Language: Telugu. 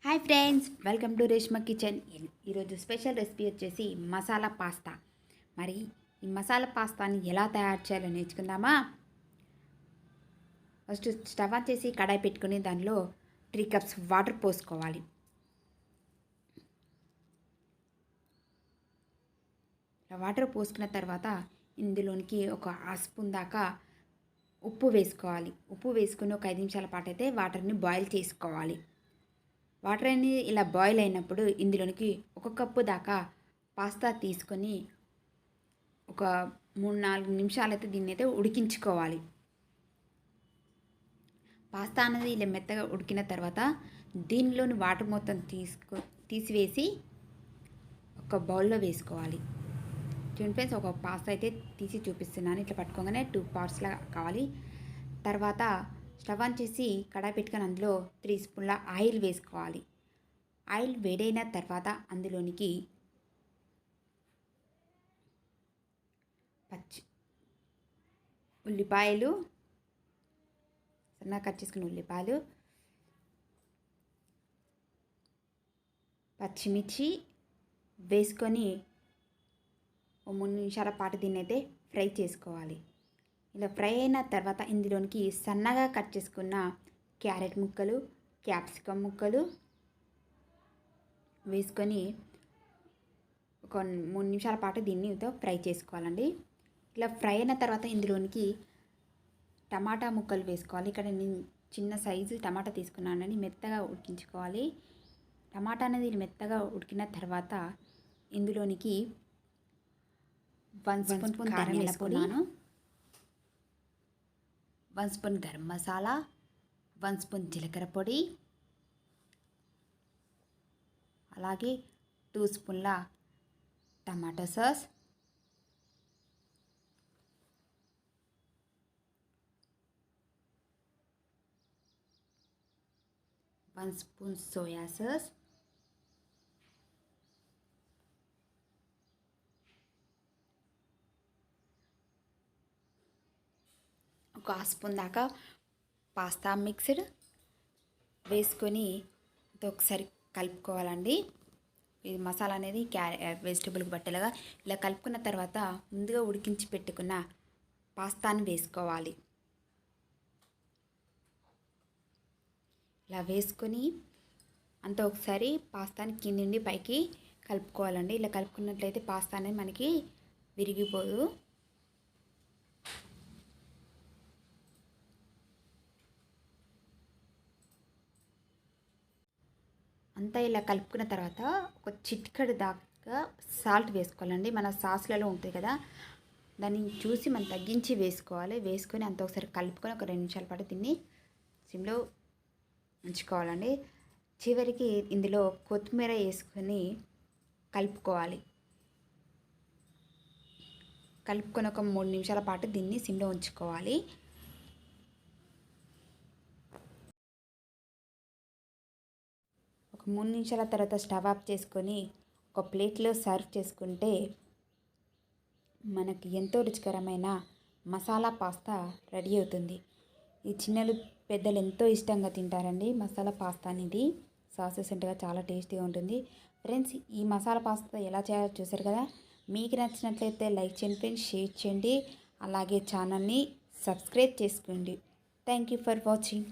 Hi friends, welcome to Reshma kitchen. ఈరోజు స్పెషల్ రెసిపీ వచ్చేసి మసాలా పాస్తా. మరి ఈ మసాలా పాస్తాని ఎలా తయారు చేయాలో నేర్చుకుందామా? ఫస్ట్ స్టవ్ ఆన్ చేసి కడాయి పెట్టుకుని దానిలో 3 కప్స్ వాటర్ పోసుకోవాలి. వాటర్ పోసుకున్న తర్వాత ఇందులోనికి ఒక 1/2 స్పూన్ దాకా ఉప్పు వేసుకోవాలి. ఉప్పు వేసుకుని ఒక 5 నిమిషాల పాటు అయితే వాటర్ని బాయిల్ చేసుకోవాలి. వాటర్ అనేది ఇలా బాయిల్ అయినప్పుడు ఇందులోనికి 1 కప్పు దాకా పాస్తా తీసుకొని ఒక 3-4 నిమిషాలు అయితే దీన్ని అయితే ఉడికించుకోవాలి. పాస్తా అనేది ఇలా మెత్తగా ఉడికిన తర్వాత దీనిలోని వాటర్ మొత్తం తీసివేసి ఒక బౌల్లో వేసుకోవాలి. చూడండి ఫ్రెండ్స్, ఒక పాస్తా అయితే తీసి చూపిస్తున్నాను. ఇట్లా పట్టుకోగానే 2 పార్ట్స్లా కావాలి. తర్వాత స్టవ్ ఆన్ చేసి కడాయి పెట్టుకొని అందులో 3 స్పూన్ల ఆయిల్ వేసుకోవాలి. ఆయిల్ వేడైన తర్వాత అందులోనికి ఉల్లిపాయలు, సన్నగా కట్ చేసుకున్న ఉల్లిపాయలు, పచ్చిమిర్చి వేసుకొని 3 నిమిషాల పాటు దీన్ని అయితే ఫ్రై చేసుకోవాలి. ఇలా ఫ్రై అయిన తర్వాత ఇందులోనికి సన్నగా కట్ చేసుకున్న క్యారెట్ ముక్కలు, క్యాప్సికమ్ ముక్కలు వేసుకొని ఒక 3 నిమిషాల పాటు దీన్ని ఫ్రై చేసుకోవాలండి. ఇలా ఫ్రై అయిన తర్వాత ఇందులోనికి టమాటా ముక్కలు వేసుకోవాలి. ఇక్కడ నేను చిన్న సైజు టమాటా తీసుకున్నానని మెత్తగా ఉడికించుకోవాలి. టమాటా అనేది మెత్తగా ఉడికిన తర్వాత ఇందులోనికి 1 స్పూన్ కారం వేసుకున్నాను, 1 స్పూన్ గరం మసాలా, 1 స్పూన్ జీలకర్ర పొడి, అలాగే 2 స్పూన్ల tomato sauce, 1 spoon soya sauce, ఒక 1/2 స్పూన్ దాకా పాస్తా మిక్స్డ్ వేసుకొని ఒకసారి కలుపుకోవాలండి. ఇది మసాలా అనేది వెజిటబుల్కి పట్టేలాగా ఇలా కలుపుకున్న తర్వాత ముందుగా ఉడికించి పెట్టుకున్న పాస్తాని వేసుకోవాలి. ఇలా వేసుకొని అంతా ఒకసారి పాస్తాని కింద నుండి పైకి కలుపుకోవాలండి. ఇలా కలుపుకున్నట్లయితే పాస్తా అనేది మనకి విరిగిపోదు. అంతా ఇలా కలుపుకున్న తర్వాత ఒక చిటికెడు దాకా సాల్ట్ వేసుకోవాలండి. మన సాస్లలో ఉంటుంది కదా, దాన్ని చూసి మనం తగ్గించి వేసుకోవాలి. వేసుకొని అంత ఒకసారి కలుపుకొని ఒక 2 నిమిషాల పాటు దీన్ని సిమ్లో ఉంచుకోవాలండి. చివరికి ఇందులో కొత్తిమీర వేసుకొని కలుపుకోవాలి. కలుపుకొని ఒక 3 నిమిషాల పాటు దీన్ని సిమ్లో ఉంచుకోవాలి. ఒక 3 నిమిషాల తర్వాత స్టవ్ ఆఫ్ చేసుకొని ఒక ప్లేట్లో సర్వ్ చేసుకుంటే మనకి ఎంతో రుచికరమైన మసాలా పాస్తా రెడీ అవుతుంది. ఈ చిన్నలు పెద్దలు ఎంతో ఇష్టంగా తింటారండి మసాలా పాస్తా అనేది. సాసెస్ ఉంటగా చాలా టేస్టీగా ఉంటుంది. ఫ్రెండ్స్, ఈ మసాలా పాస్తా ఎలా చేయాలో చూసారు కదా. మీకు నచ్చినట్లయితే లైక్ చేయండి ఫ్రెండ్స్, షేర్ చేయండి, అలాగే ఛానల్ని సబ్స్క్రైబ్ చేసుకోండి. Thank you for watching.